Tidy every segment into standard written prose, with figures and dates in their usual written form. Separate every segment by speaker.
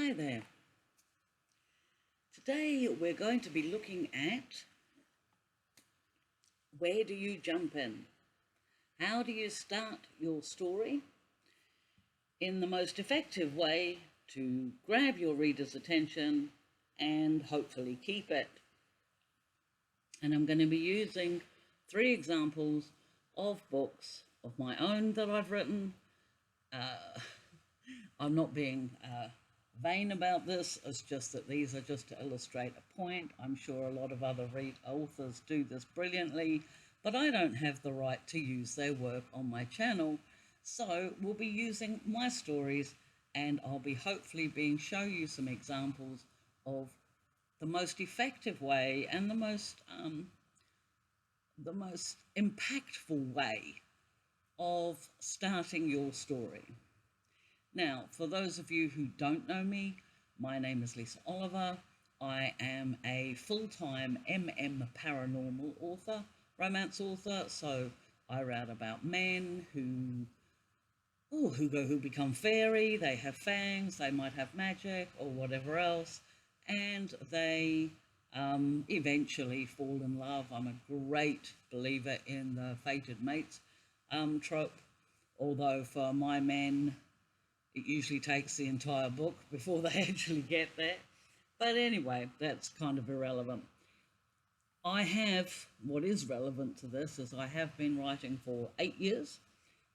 Speaker 1: Hi there. Today we're going to be looking at where do you jump in? How do you start your story in the most effective way to grab your reader's attention and hopefully keep it? And I'm going to be using 3 examples of books of my own that I've written. I'm not being vain about this. It's just that these are just to illustrate a point. I'm sure a lot of other authors do this brilliantly, but I don't have the right to use their work on my channel. So we'll be using my stories, and I'll be hopefully show you some examples of the most effective way and the most impactful way of starting your story. Now, for those of you who don't know me, my name is Lisa Oliver. I am a full-time paranormal author, romance author, so I write about men who become fairy, they have fangs, they might have magic or whatever else, and they eventually fall in love. I'm a great believer in the fated mates trope, although for my men, it usually takes the entire book before they actually get there. But anyway, that's kind of irrelevant. What is relevant to this is I have been writing for 8 years,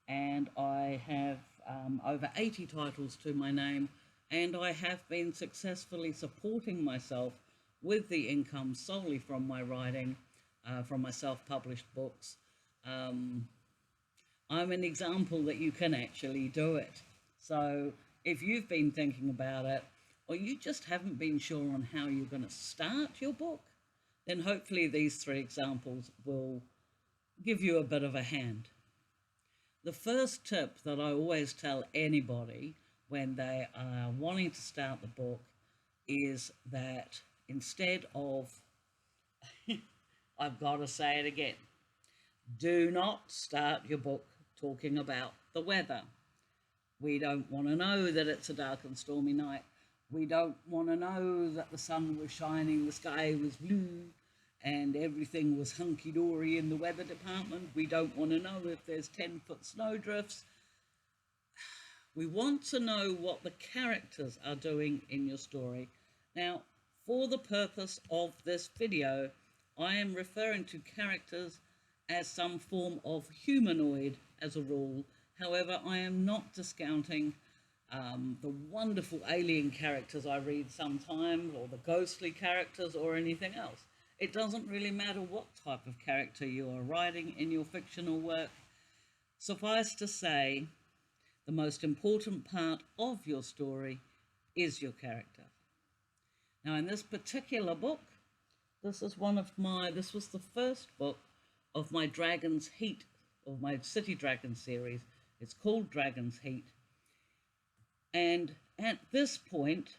Speaker 1: and I have over 80 titles to my name, and I have been successfully supporting myself with the income solely from my writing, from my self-published books. I'm an example that you can actually do it. So if you've been thinking about it, or you just haven't been sure on how you're going to start your book, then hopefully these 3 examples will give you a bit of a hand. The first tip that I always tell anybody when they are wanting to start the book is that instead of, I've got to say it again, do not start your book talking about the weather. We don't want to know that it's a dark and stormy night. We don't want to know that the sun was shining, the sky was blue, and everything was hunky-dory in the weather department. We don't want to know if there's 10-foot snowdrifts. We want to know what the characters are doing in your story. Now, for the purpose of this video, I am referring to characters as some form of humanoid as a rule. However, I am not discounting the wonderful alien characters I read sometimes, or the ghostly characters, or anything else. It doesn't really matter what type of character you are writing in your fictional work. Suffice to say, the most important part of your story is your character. Now, in this particular book, this was the first book of my Dragon's Heat, of my City Dragon series. It's called Dragon's Heat. And at this point,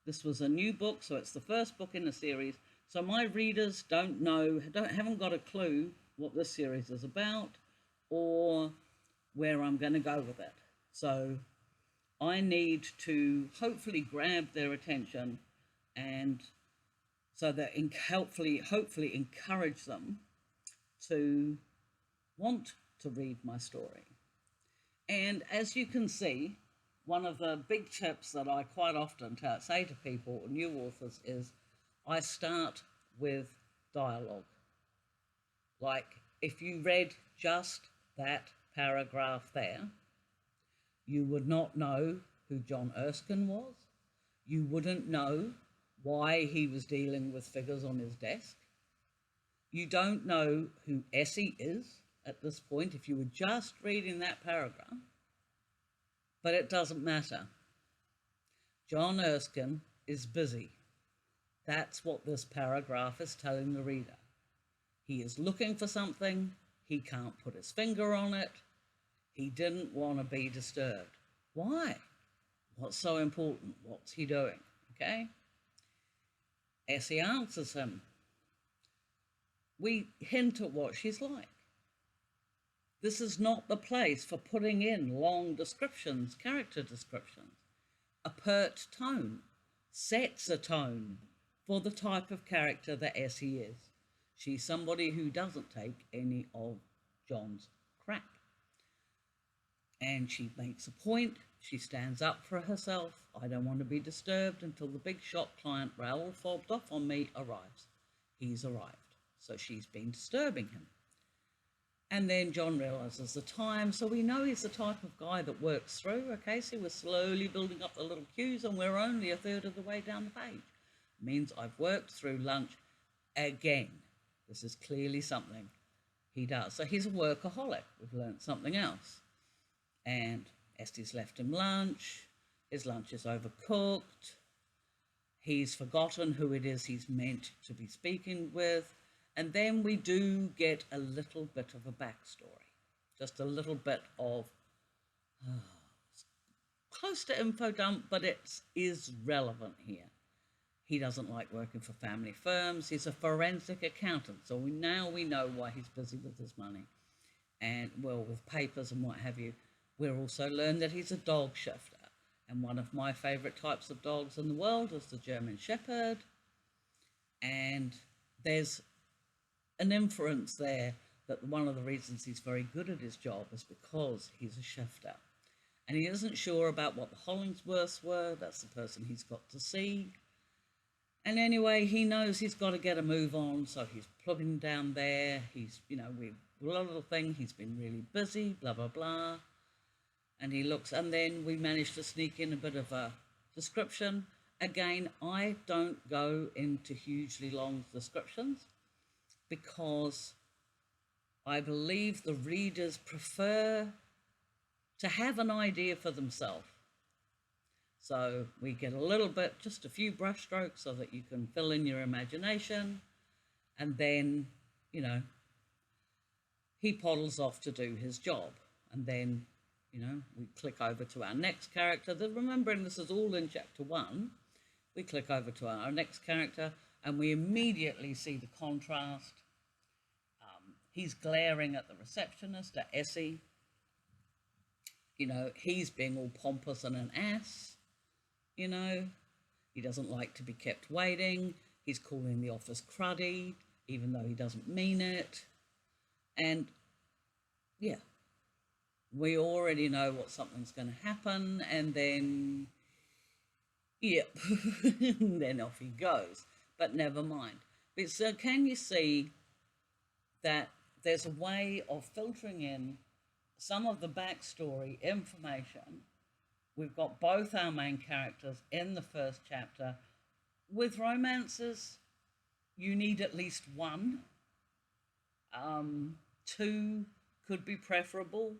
Speaker 1: this was a new book, so it's the first book in the series. So my readers haven't got a clue what this series is about or where I'm going to go with it. So I need to hopefully grab their attention, and so that hopefully encourage them to want to read my story. And as you can see, one of the big tips that I quite often say to people, new authors, is I start with dialogue. Like, if you read just that paragraph there, you would not know who John Erskine was. You wouldn't know why he was dealing with figures on his desk. You don't know who Essie is at this point if you were just reading that paragraph. But it doesn't matter. John Erskine is busy. That's what this paragraph is telling the reader. He is looking for something. He can't put his finger on it. He didn't want to be disturbed. Why? What's so important? What's he doing? Okay? Essie answers him. We hint at what she's like. This is not the place for putting in long descriptions, character descriptions. a pert tone, sets a tone for the type of character that Essie is. She's somebody who doesn't take any of John's crap. And she makes a point. She stands up for herself. I don't want to be disturbed until the big shot client Raoul fobbed off on me arrives. He's arrived. So she's been disturbing him. And then John realises the time, so we know he's the type of guy that works through. Okay, so we're slowly building up the little queues, and we're only a third of the way down the page. It means I've worked through lunch again. This is clearly something he does. So he's a workaholic. We've learnt something else. And Estie's left him lunch. His lunch is overcooked. He's forgotten who it is he's meant to be speaking with. And then we do get a little bit of a backstory, just a little bit of close to info dump, but it is relevant here. He doesn't like working for family firms. He's a forensic accountant, so now we know why he's busy with his money and, well, with papers and what have you. We'll also learn that he's a dog shifter, and one of my favourite types of dogs in the world is the German Shepherd, and there's an inference there that one of the reasons he's very good at his job is because he's a shifter. And he isn't sure about what the Hollingsworths were. That's the person he's got to see. And anyway, he knows he's got to get a move on, so he's plugging down there. He's, with a little thing, he's been really busy, blah, blah, blah. And he looks, and then we manage to sneak in a bit of a description. Again, I don't go into hugely long descriptions, because I believe the readers prefer to have an idea for themselves. So we get a little bit, just a few brushstrokes so that you can fill in your imagination. And then, he poddles off to do his job. And then, we click over to our next character. Remembering this is all in chapter 1, we click over to our next character, and we immediately see the contrast. He's glaring at the receptionist, at Essie. He's being all pompous and an ass. He doesn't like to be kept waiting. He's calling the office cruddy, even though he doesn't mean it. And, yeah, we already know what something's going to happen, and then, yep, then off he goes. But never mind. But so can you see that there's a way of filtering in some of the backstory information? We've got both our main characters in the first chapter. With romances, you need at least one. Two could be preferable,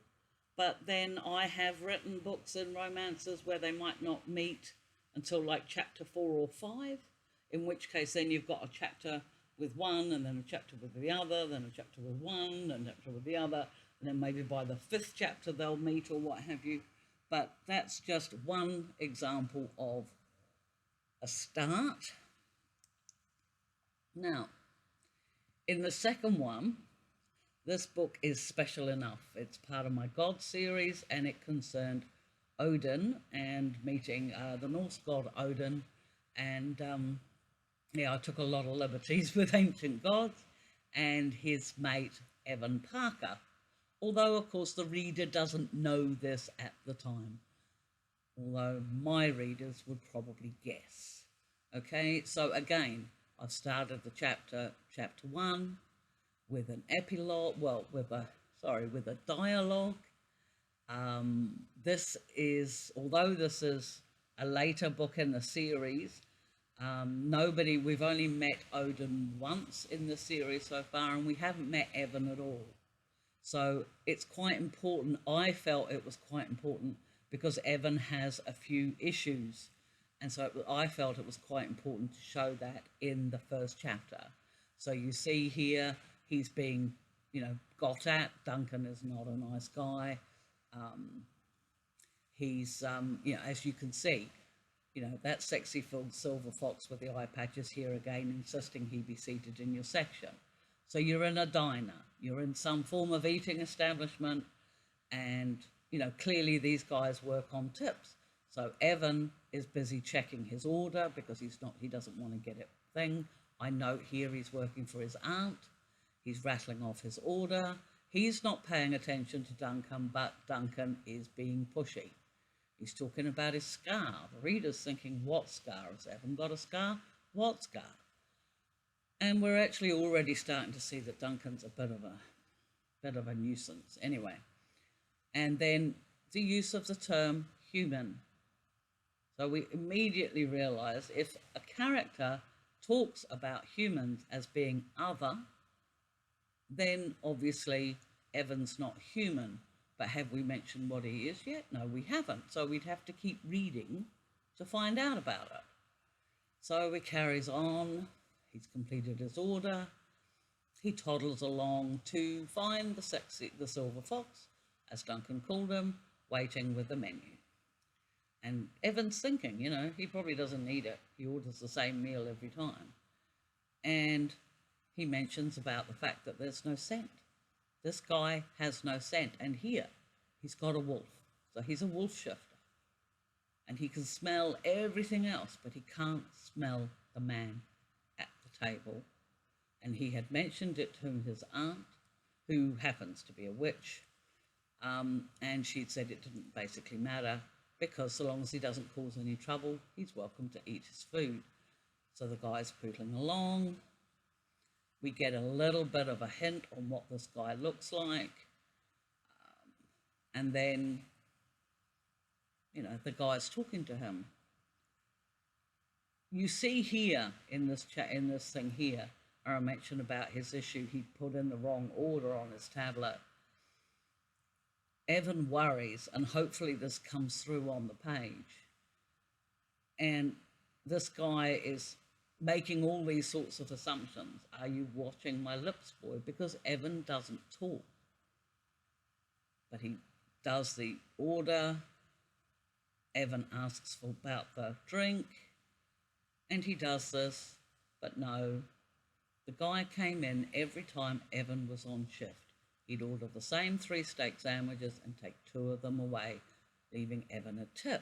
Speaker 1: but then I have written books in romances where they might not meet until like chapter 4 or 5, in which case then you've got a chapter with one, and then a chapter with the other, then a chapter with one, and a chapter with the other, and then maybe by the 5th chapter they'll meet or what have you. But that's just one example of a start. Now, in the second one, this book is special enough. It's part of my God series, and it concerned Odin and meeting the Norse god Odin, and yeah, I took a lot of liberties with ancient gods and his mate Evan Parker, although of course the reader doesn't know this at the time, although my readers would probably guess. Okay, so again, I've started the chapter 1 with an epilogue, with a dialogue. This is, although this is a later book in the series, we've only met Odin once in the series so far, and we haven't met Evan at all. So it's quite important. I felt it was quite important because Evan has a few issues, and so I felt it was quite important to show that in the first chapter. So you see here, he's being, got at. Duncan is not a nice guy. He's, as you can see, that sexy filled silver fox with the eye patches here again, insisting he be seated in your section. So you're in a diner, you're in some form of eating establishment, and, clearly these guys work on tips. So Evan is busy checking his order because he doesn't want to get it thing. I note here he's working for his aunt. He's rattling off his order. He's not paying attention to Duncan, but Duncan is being pushy. He's talking about his scar. The reader's thinking, what scar? Has Evan got a scar? What scar? And we're actually already starting to see that Duncan's a bit of a nuisance anyway. And then the use of the term human. So we immediately realize if a character talks about humans as being other, then obviously Evan's not human. But have we mentioned what he is yet? No, we haven't. So we'd have to keep reading to find out about it. So it carries on. He's completed his order. He toddles along to find the silver fox, as Duncan called him, waiting with the menu. And Evan's thinking, he probably doesn't need it. He orders the same meal every time. And he mentions about the fact that there's no scent. This guy has no scent. And here, he's got a wolf. So he's a wolf shifter. And he can smell everything else, but he can't smell the man at the table. And he had mentioned it to his aunt, who happens to be a witch. And she'd said it didn't basically matter, because so long as he doesn't cause any trouble, he's welcome to eat his food. So the guy's pootling along. We get a little bit of a hint on what this guy looks like. And then, the guy's talking to him. You see here in this thing here, I mentioned about his issue, he put in the wrong order on his tablet. Evan worries, and hopefully this comes through on the page. And this guy is making all these sorts of assumptions. Are you watching my lips, boy? Because Evan doesn't talk. But he does the order. Evan asks about the drink. And he does this, but no. The guy came in every time Evan was on shift. He'd order the same 3 steak sandwiches and take 2 of them away, leaving Evan a tip.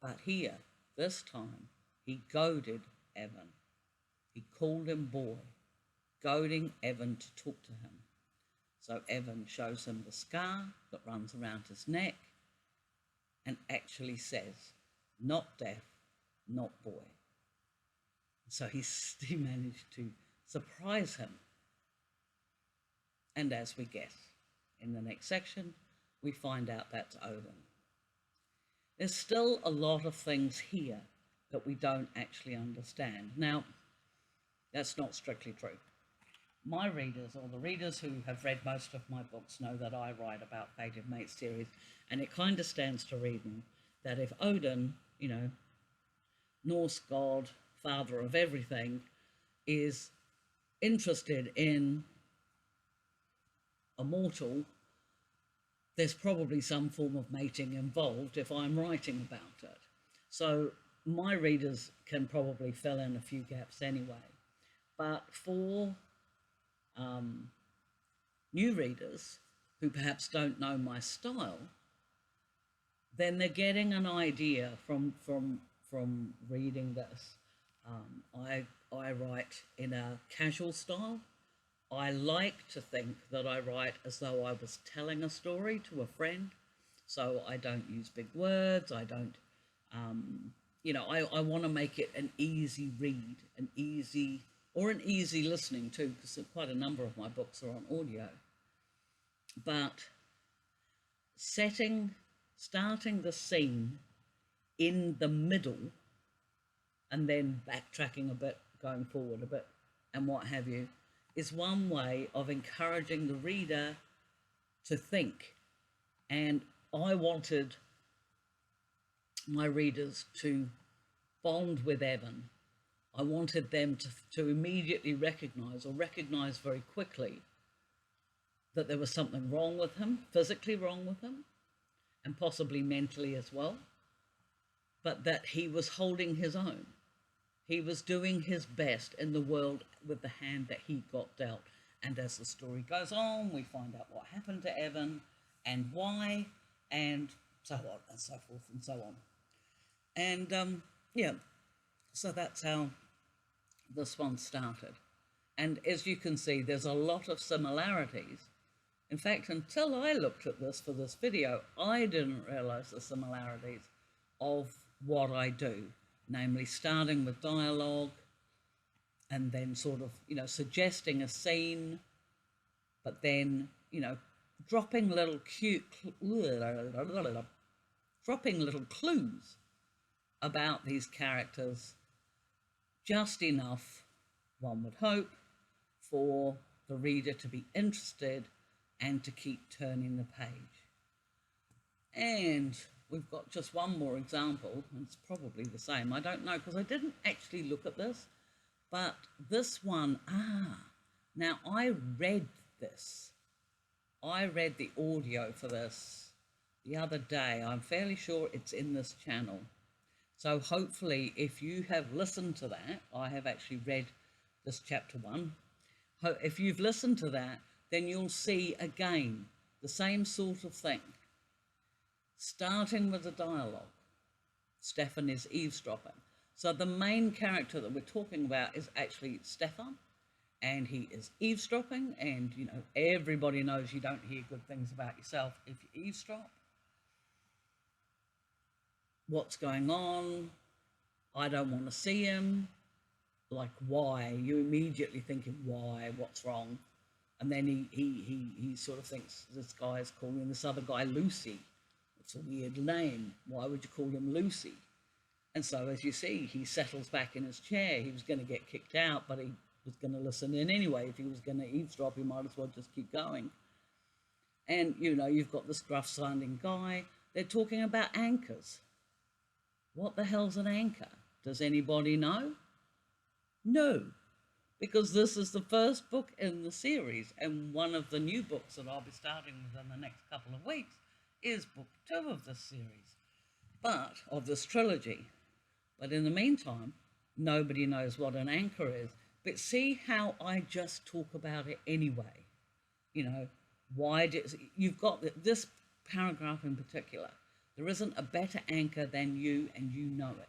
Speaker 1: But here, this time, he goaded Evan. He called him boy, goading Evan to talk to him. So Evan shows him the scar that runs around his neck and actually says, not deaf, not boy. So he managed to surprise him. And as we guess, in the next section, we find out that's Odin. There's still a lot of things here that we don't actually understand. Now, that's not strictly true. My readers, or the readers who have read most of my books, know that I write about Fated Mates series, and it kind of stands to reason that if Odin, Norse god, father of everything, is interested in a mortal, there's probably some form of mating involved if I'm writing about it. So my readers can probably fill in a few gaps anyway. But for new readers who perhaps don't know my style, then they're getting an idea from reading this. I write in a casual style. I like to think that I write as though I was telling a story to a friend. So I don't use big words. I don't, I want to make it an easy read, an easy listening too, because quite a number of my books are on audio. But starting the scene in the middle and then backtracking a bit, going forward a bit, and what have you, is one way of encouraging the reader to think. And I wanted my readers to bond with Evan. I wanted them to immediately recognize very quickly that there was something wrong with him, physically wrong with him, and possibly mentally as well, but that he was holding his own. He was doing his best in the world with the hand that he got dealt. And as the story goes on, we find out what happened to Evan, and why, and so on and so forth and so on. And yeah, so that's how this one started. And as you can see, there's a lot of similarities. In fact, until I looked at this for this video, I didn't realize the similarities of what I do, namely starting with dialogue and then sort of, suggesting a scene, but then, dropping little dropping little clues about these characters, just enough, one would hope, for the reader to be interested and to keep turning the page. And we've got just one more example, and it's probably the same. I don't know, because I didn't actually look at this, but this one, now I read this. I read the audio for this the other day. I'm fairly sure it's in this channel. So hopefully, if you have listened to that, I have actually read this chapter 1. If you've listened to that, then you'll see again the same sort of thing. Starting with the dialogue, Stefan is eavesdropping. So the main character that we're talking about is actually Stefan, and he is eavesdropping, and everybody knows you don't hear good things about yourself if you eavesdrop. What's going on? I don't want to see him. Like, why? You immediately thinking, why? What's wrong? And then he sort of thinks this guy is calling this other guy Lucy. It's a weird name. Why would you call him Lucy? And so, as you see, he settles back in his chair. He was going to get kicked out, but he was going to listen in anyway. If he was going to eavesdrop, he might as well just keep going. And, you've got this gruff-sounding guy. They're talking about anchors. What the hell's an anchor? Does anybody know? No, because this is the first book in the series, and one of the new books that I'll be starting within the next couple of weeks is book 2 of this series, but of this trilogy. But in the meantime, nobody knows what an anchor is. But see how I just talk about it anyway. You've got this paragraph in particular. There isn't a better anchor than you, and you know it.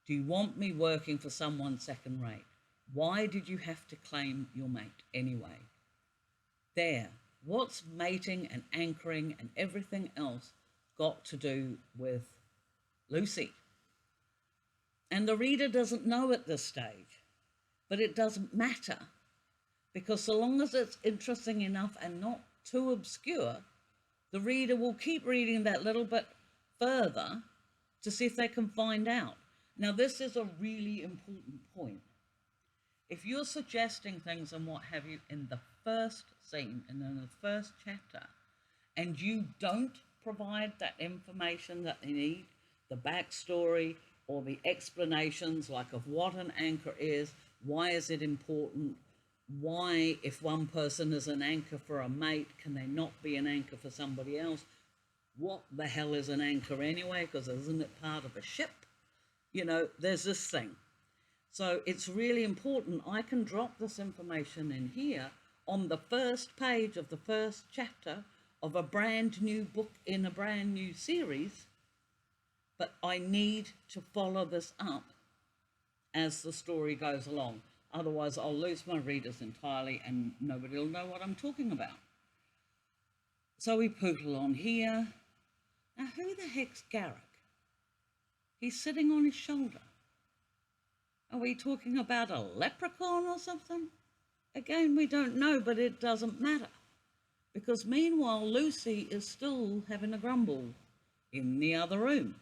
Speaker 1: Do you want me working for someone second rate? Why did you have to claim your mate anyway? There. What's mating and anchoring and everything else got to do with Lucy? And the reader doesn't know at this stage, but it doesn't matter, because so long as it's interesting enough and not too obscure, the reader will keep reading that little bit further to see if they can find out. Now, this is a really important point. If you're suggesting things and what have you in the first scene and in the first chapter, and you don't provide that information that they need, the backstory or the explanations like of what an anchor is, why is it important, why, if one person is an anchor for a mate, can they not be an anchor for somebody else? What the hell is an anchor anyway? Because isn't it part of a ship? There's this thing. So it's really important. I can drop this information in here on the first page of the first chapter of a brand new book in a brand new series, but I need to follow this up as the story goes along. Otherwise, I'll lose my readers entirely and nobody will know what I'm talking about. So we poodle on here. Now, who the heck's Garrick? He's sitting on his shoulder. Are we talking about a leprechaun or something? Again, we don't know, but it doesn't matter. Because meanwhile, Lucy is still having a grumble in the other room.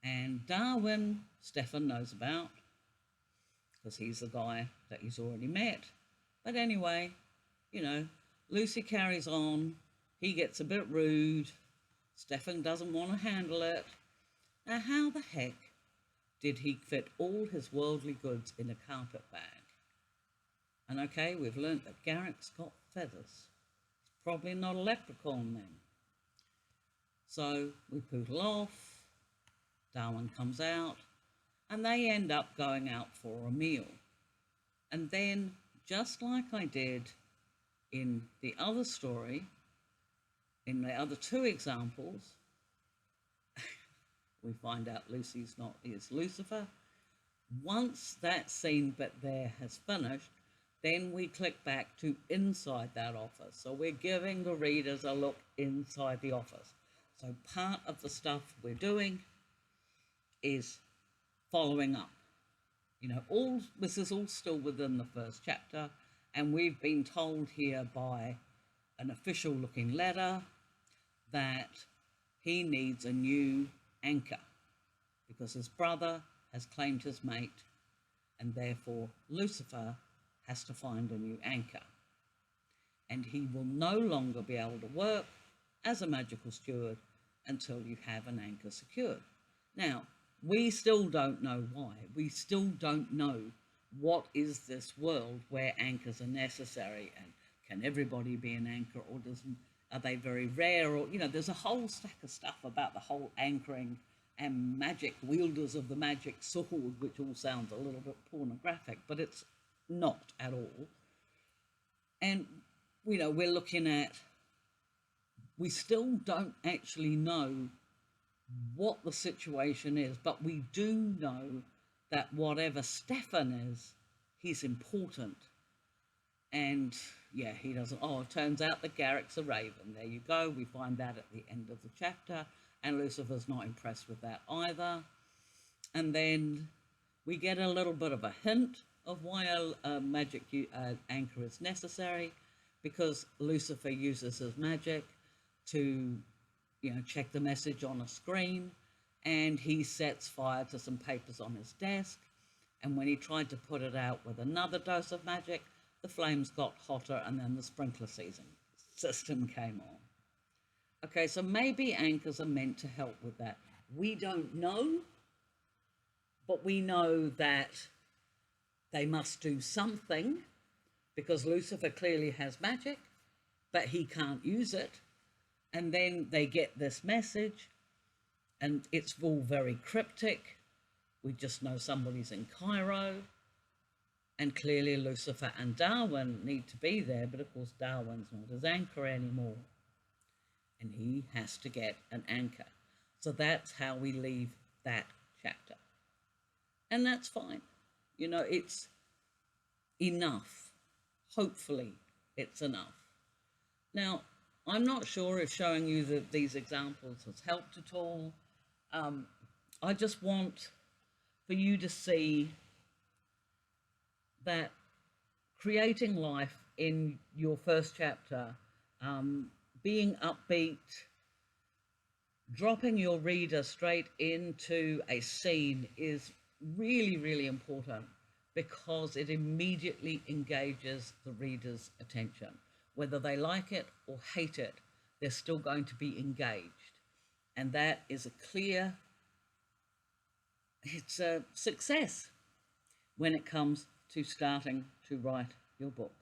Speaker 1: And Darwin, Stefan knows about, because he's the guy that he's already met. But anyway, Lucy carries on. He gets a bit rude. Stefan doesn't want to handle it. Now, how the heck did he fit all his worldly goods in a carpet bag? And okay, we've learnt that Garrick's got feathers. He's probably not a leprechaun then. So we poodle off. Darwin comes out, and they end up going out for a meal. And then, just like I did in the other story, In the other two examples, we find out Lucy's not is Lucifer. Once that scene bit there has finished, then we click back to inside that office. So we're giving the readers a look inside the office. So part of the stuff we're doing is following up. You know, all this is all still within the first chapter, and we've been told here by an official looking letter that he needs a new anchor because his brother has claimed his mate, and therefore Lucifer has to find a new anchor. And he will no longer be able to work as a magical steward until you have an anchor secured. Now, we still don't know why. We still don't know what is this world where anchors are necessary, and can everybody be an anchor, or are they very rare? Or, you know, there's a whole stack of stuff about the whole anchoring and magic, wielders of the magic sword, which all sounds a little bit pornographic, but it's not at all. And, you know, we're looking at, we still don't actually know what the situation is, but we do know that whatever Stefan is, he's important. And yeah, he doesn't, oh, it turns out that Garrick's a raven. There you go, we find that at the end of the chapter, and Lucifer's not impressed with that either. And then we get a little bit of a hint of why a magic anchor is necessary, because Lucifer uses his magic to, you know, check the message on a screen, and he sets fire to some papers on his desk, and when he tried to put it out with another dose of magic, the flames got hotter, and then the sprinkler system came on. Okay, so maybe anchors are meant to help with that. We don't know, but we know that they must do something, because Lucifer clearly has magic, but he can't use it. And then they get this message, and it's all very cryptic. We just know somebody's in Cairo, and clearly Lucifer and Darwin need to be there, but of course Darwin's not his anchor anymore, and he has to get an anchor. So that's how we leave that chapter. And that's fine. You know, it's enough. Hopefully it's enough. Now, I'm not sure if showing you these examples has helped at all. I just want for you to see that creating life in your first chapter, being upbeat, dropping your reader straight into a scene is really, really important, because it immediately engages the reader's attention. Whether they like it or hate it, they're still going to be engaged. And that is a clear, it's a success when it comes to starting to write your book.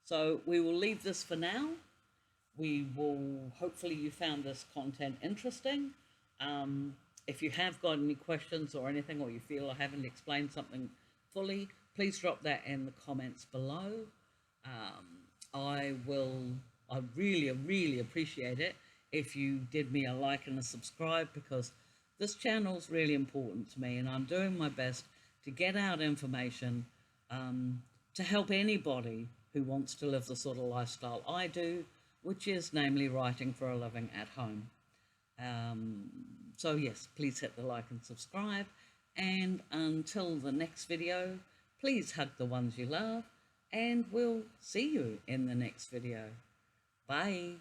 Speaker 1: So we will leave this for now. We will, hopefully you found this content interesting. If you have got any questions or anything, or you feel I haven't explained something fully, please drop that in the comments below. I really appreciate it if you did me a like and a subscribe, because this channel is really important to me, and I'm doing my best to get out information to help anybody who wants to live the sort of lifestyle I do, which is namely writing for a living at home. So yes, please hit the like and subscribe, and until the next video, please hug the ones you love, and we'll see you in the next video. Bye.